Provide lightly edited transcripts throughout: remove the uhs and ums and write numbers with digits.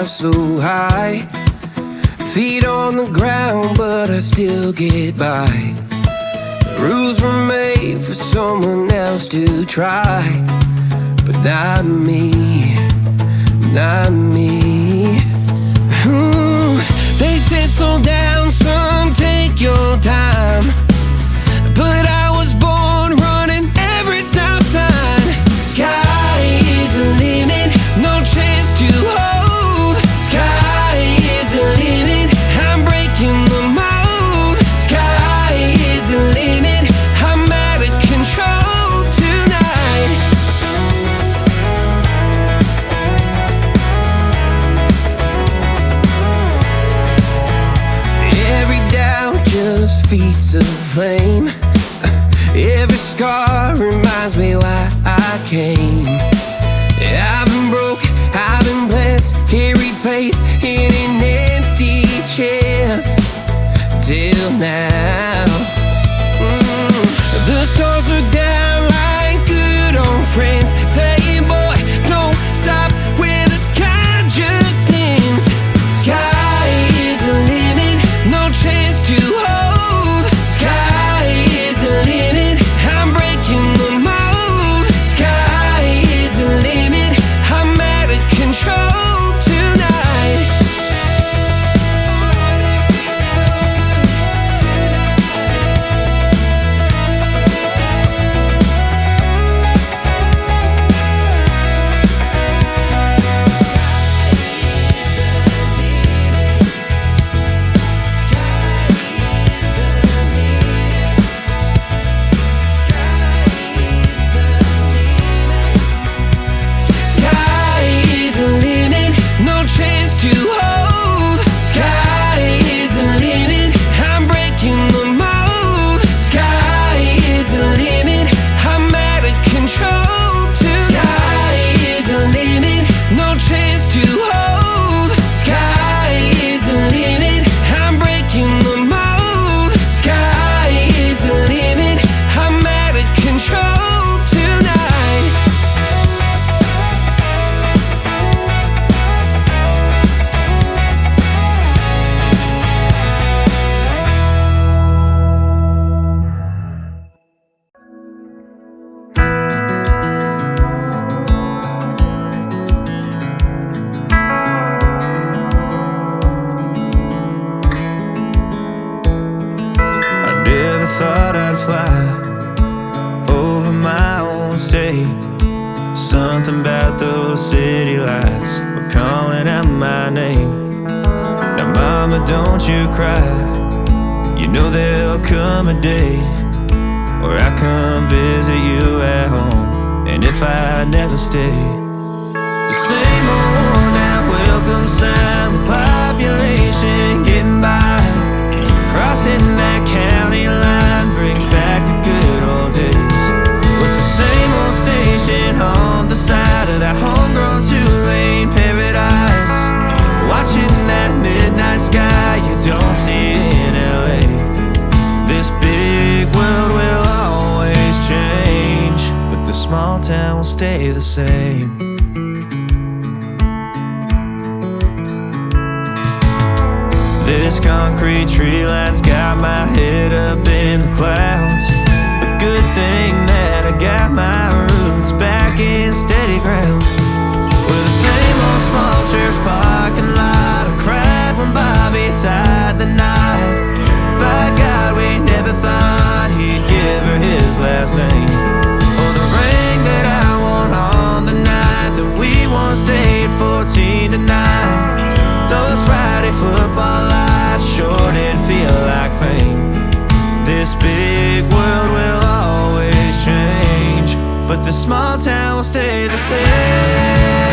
so high. Feet on the ground, but I still get by. The rules were made for someone else to try, but not me, not me. They said slow down, son, take your time, but I was born running every stop sign. Sky is the limit, no chance to hold. Sky is the limit, I'm breaking the mold. Sky is the limit, I'm out of control tonight. Every doubt just feeds the flame. Every scar reminds me why I came. I've been broke, I've been blessed, carry faith in an empty chest till now. The stars are down like good old friends, saying, boy, don't stop where the sky just ends. Sky is the limit, no chance to hold. Sky is the limit, I'm breaking the mold. Sky is the limit, I'm out of control tonight. Sky is the limit, no chance to hold. Sky is the limit, I'm breaking the mold. Sky is the limit, I'm out of control tonight. Sky is the limit, no chance to hold. Sky is the limit, I'm breaking the mold. Sky is the limit, I'm out of control tonight. I never thought I'd fly over my own state. Something about those city lights were calling out my name. Now mama, don't you cry, you know there'll come a day where I come visit you at home. And if I never stay, the same old worn out welcome sign with population getting by. Crossing that county line brings back the good old days, with the same old station on the side of that homegrown two-lane paradise. Watching that midnight sky you don't see in LA. This big world will always change, but the small town will stay the same. This concrete tree line's got my head up in the clouds. A good thing that I got my roots back in steady ground. With the same old small church parking lot, I cried when Bobby tied the knot. By God, we never thought he'd give her his last name, or the ring that I wore on the night that we once stayed 14 to 9. Those Friday football lights sure did feel like fame. This big world will always change, but the small town will stay the same.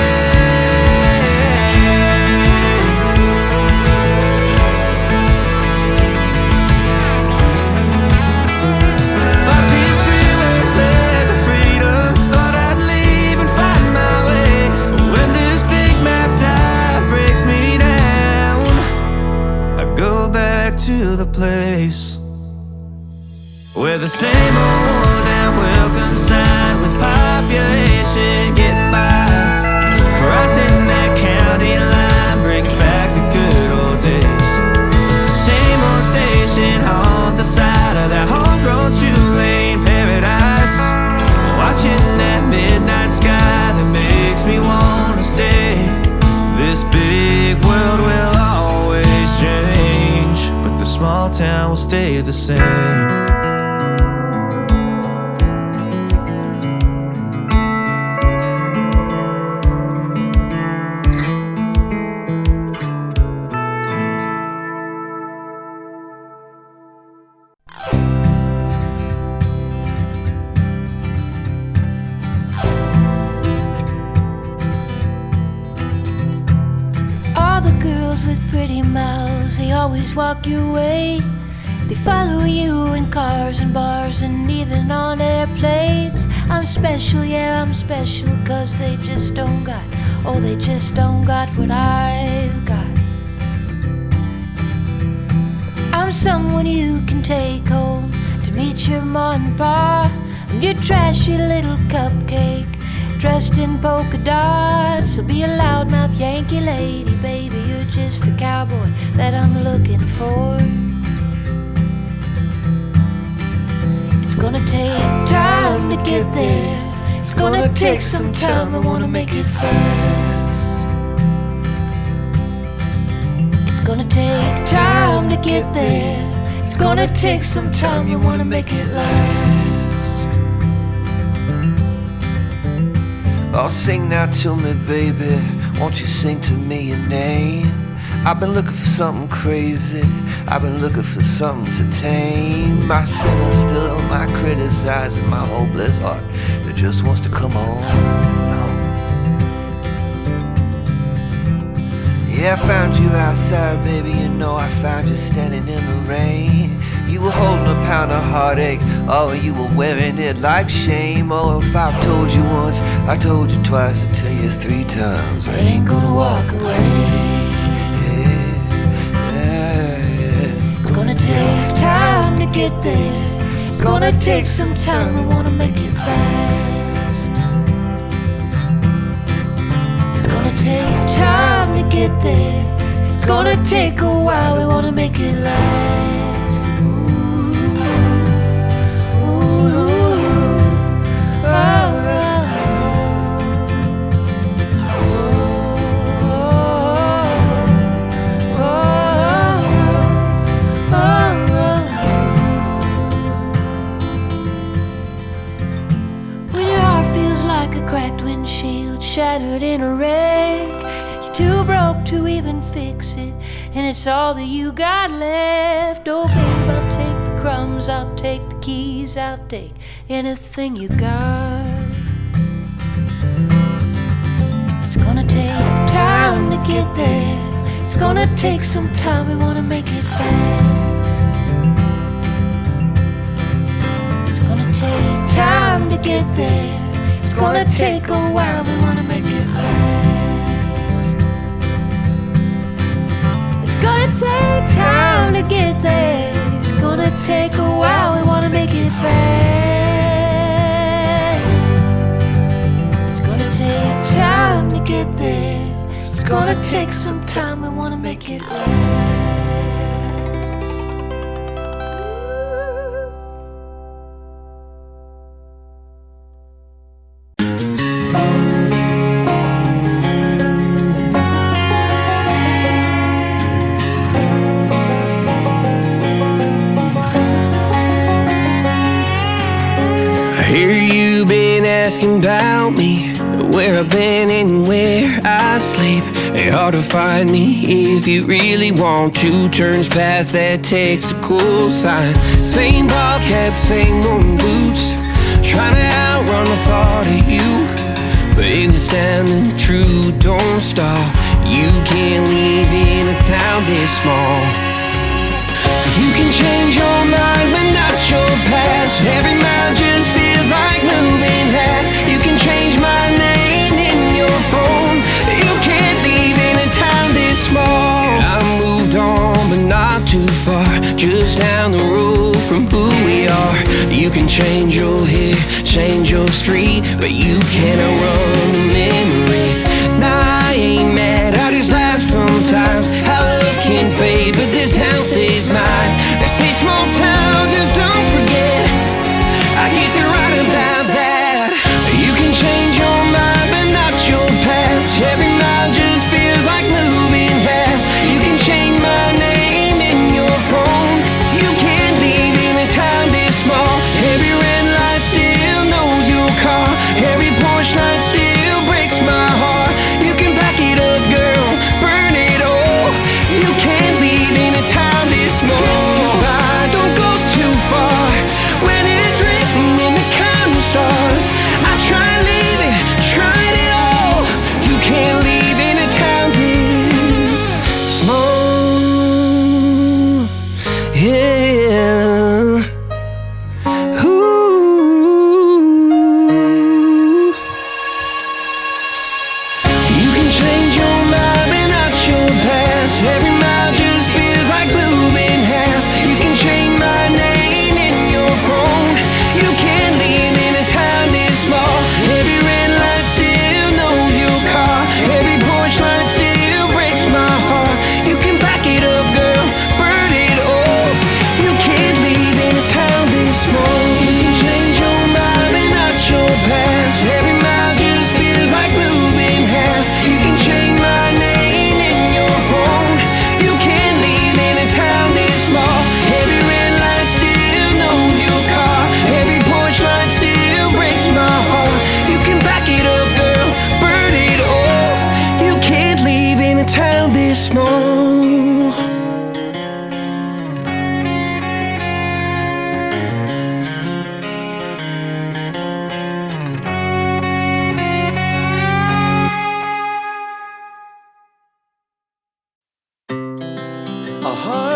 Thought these freeways led to freedom, thought I'd leave and find my way. But when this big map tide breaks me down, I go back to the place where the same old worn down welcome sign with population getting by. Crossing that county line stay the same. With pretty mouths, they always walk your way. They follow you in cars and bars and even on airplanes. I'm special, yeah, I'm special, 'cause they just don't got, oh, they just don't got what I've got. I'm someone you can take home to meet your mom and pa. I'm your trashy little cupcake dressed in polka dots. So be a loudmouth Yankee lady, baby, you're just the cowboy that I'm looking for. It's gonna take time to get there. It's gonna take some time, I wanna make it fast. It's gonna take time to get there. It's gonna take some time, you wanna make it last. Oh, sing now to me, baby. Won't you sing to me your name? I've been looking for something crazy. I've been looking for something to tame my sinner still, my criticizing, my hopeless heart that just wants to come on home. Yeah, I found you outside, baby. You know I found you standing in the rain. You were holding a pound of heartache. Oh, you were wearing it like shame. Oh, if I've told you once, I told you twice, I tell you 3 times, I ain't gonna walk away. It's gonna take time to get there. It's gonna take some time, I wanna make it fast. It's gonna take time to get there. It's gonna take a while, we wanna make it last. Cracked windshield, shattered in a wreck. You're too broke to even fix it, and it's all that you got left. Oh babe, I'll take the crumbs, I'll take the keys, I'll take anything you got. It's gonna take time to get there. It's gonna take some time, we wanna make it fast. It's gonna take time to get there. It's gonna take a while, we wanna make it last. It's gonna take time to get there. It's gonna take a while, we wanna make it fast. It's gonna take time to get there. It's gonna take some time, we wanna make it last. Asking about me, where I've been and where I sleep. It's hard to find me if you really want to. Turns past that tactical sign. Same ball cap, same old boots. Trying to outrun the thought of you, but in this town the truth don't stop. You can't live in a town this small. You can change your mind, but not your past. Every mile just feels like moving half. You can change my name in your phone. You can't leave in a town this small. I moved on, but not too far. Just down the road from who we are. You can change your hair, change your street, but you can't outrun the memories. Nah, I ain't mad, I just laugh sometimes. How love can fade, but this town stays mine. They say small towns just don't forget. I guess you're right about that. You can change your mind, but not your past. Every mile just feels like moving half. You can change my name in your phone. You can't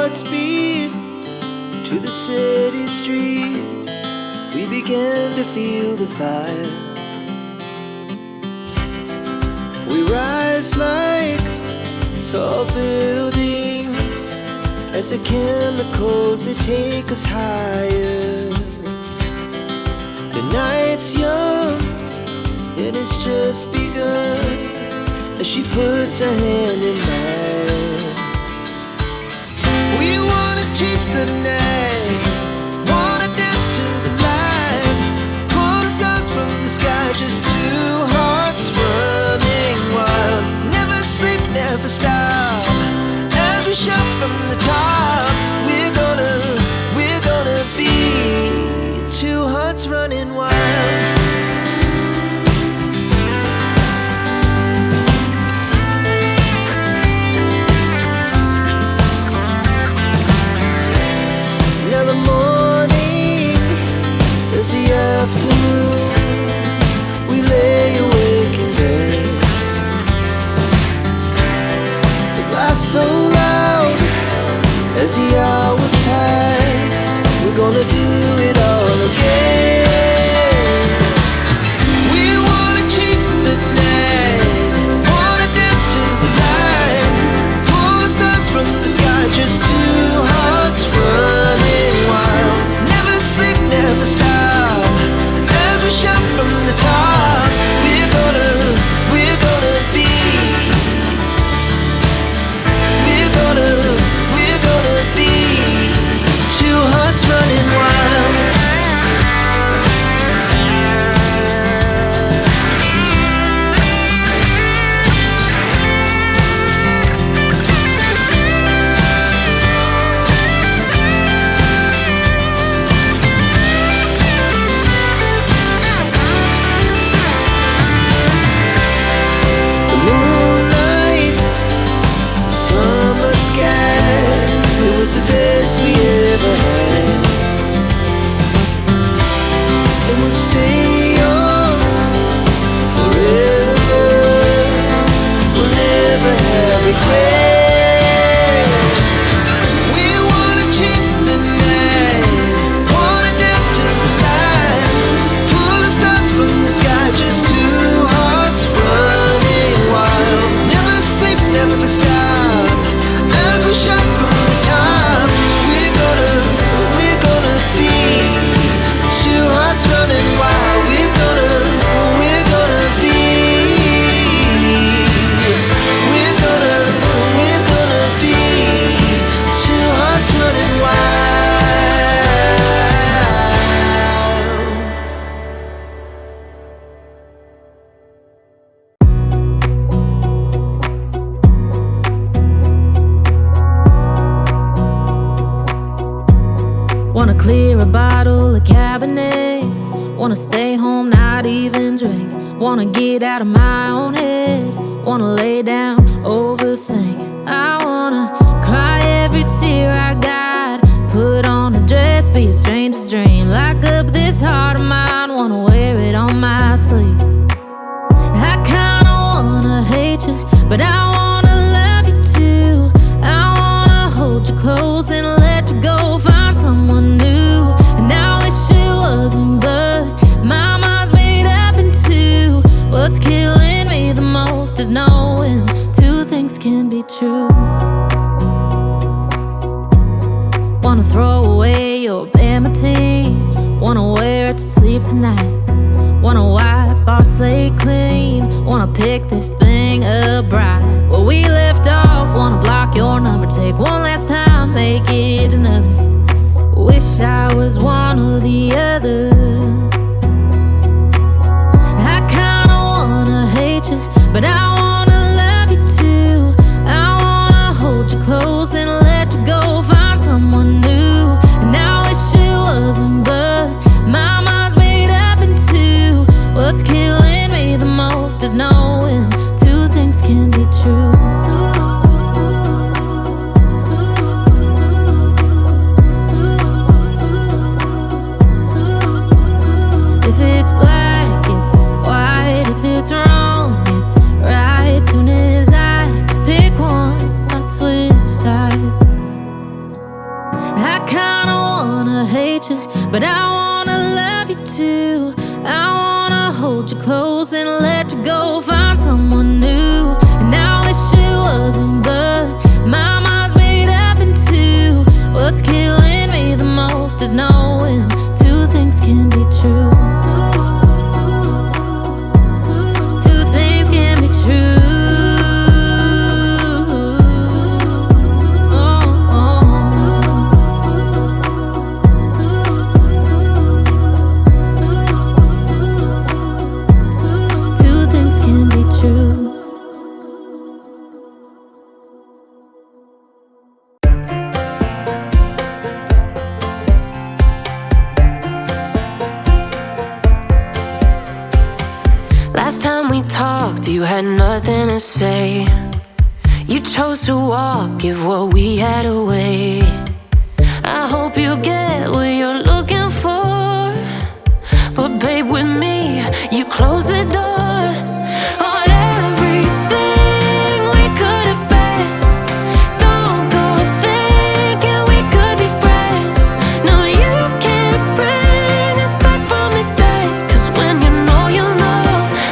Godspeed to the city streets. We began to feel the fire. We rise like tall buildings as the chemicals, they take us higher. The night's young and it's just begun as she puts her hand in mine. We wanna chase the night, wanna dance to the light, pull the stars from the sky, just two hearts running wild. Never sleep, never stop, as we shout from the top. We're gonna be two hearts running wild. Now the morning is the afternoon. We lay awake in bed. The laughs so loud as the hours pass. We're gonna do it all again. We wanna chase the night, wanna dance to the light, pull the stars from the sky, just two hearts running wild. Never sleep, never stop, as we shout from the top. We're gonna be, we're gonna be two hearts running wild. The moonlight, summer sky, it was the best we ever had. And we'll stay young forever. We'll never have regrets. We wanna chase the night, wanna dance to the light, pull the stars from the sky, just two hearts running wild. Never sleep, never stop, as we shout from the top. We're gonna be two hearts running wild. We're gonna be, we're gonna be two hearts running wild. Wanna clear a bottle of Cabernet. Wanna stay home, not even drink. Wanna get out of my own head. Wanna lay down, overthink. I wanna cry every tear I got. Put on a dress, be a stranger's dream. Lock up this heart of mine, wanna wear it on my sleeve. I kinda wanna hate you, but I wanna love you too. I wanna hold you close and let you go, find someone new. And I wish it wasn't blood, my mind's made up in two. What's killing me the most is knowing two things can be true. Wanna throw away your vanity, wanna wear it to sleep tonight. Wanna wipe our slate clean, wanna pick this thing up right where we left off. Wanna block your number, take one last time, make it another. Wish I was one or the other. I kinda wanna hate you, but I wanna love you too. I wanna hold you close and let you go, find someone new. And I wish it wasn't blood, my mind's made up in two. What's killing me the most is knowing two things can be true. If it's black, it's white. If it's wrong, it's right. go find someone new. And I wish it wasn't, but my mind's made up in two. What's killing me the most is knowing two things can be true. Two things can be true. Last time we talked, you had nothing to say. You chose to walk, give what we had away. I hope you get what you're looking for, but babe, with me, you close the door on everything we could have been. Don't go thinking we could be friends. No, you can't bring us back from the dead. 'Cause when you know, you know.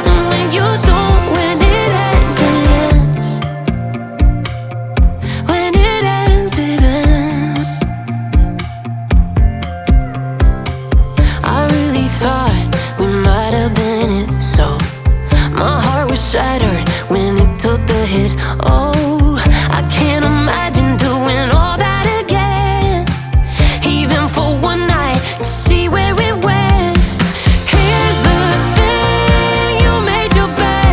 And when you don't, when it ends, it ends. When it ends, it ends. I really thought we might have been it, so my heart was shattered when it took the hit. Oh, I can't imagine doing all that again, even for one night, to see where it went. Here's the thing, you made your bed,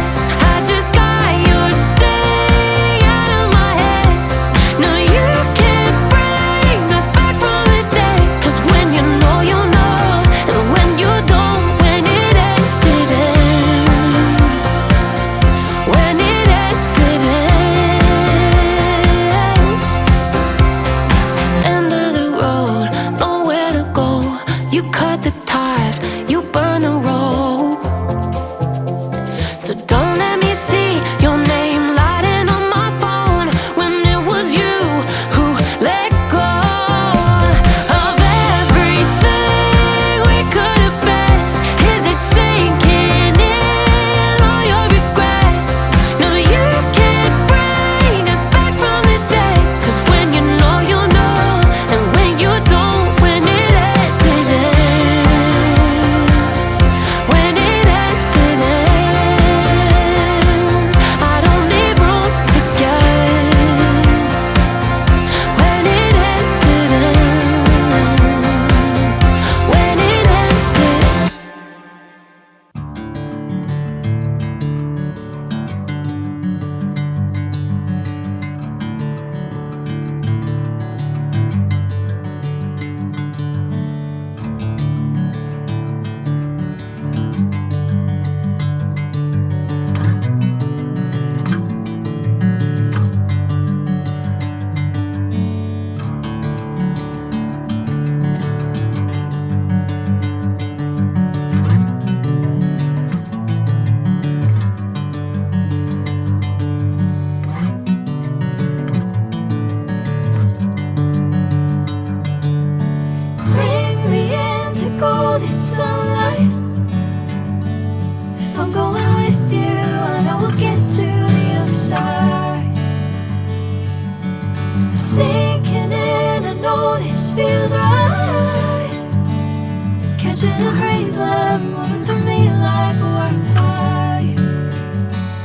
I just got your stay out of my head. No, you can't bring us back from the dead. 'Cause when you know, you know. And when you don't, when it ends, it ends. When it ends, it ends. End of the road, nowhere to go. You cut the ties, you burn the rope. So don't let me see your name lighting on my phone when it was you who let go of everything we could have been. Is it sinking in all your regret? No, you can't bring us back from the dead. 'Cause when you know, you know. And when you don't, when it ends, it ends. When it ends, it ends. I don't leave room to guess. When it ends, it ends. When it ends, it ends. Bring me into golden sunlight. If I'm going with you, I know we'll get to the other side. Sinking in, I know this feels right. Catching a breeze, love moving through me like a wildfire.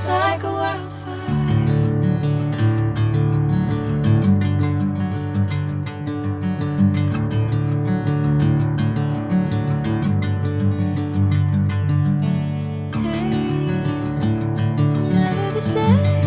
Like a wildfire. Hey, I'm never the same.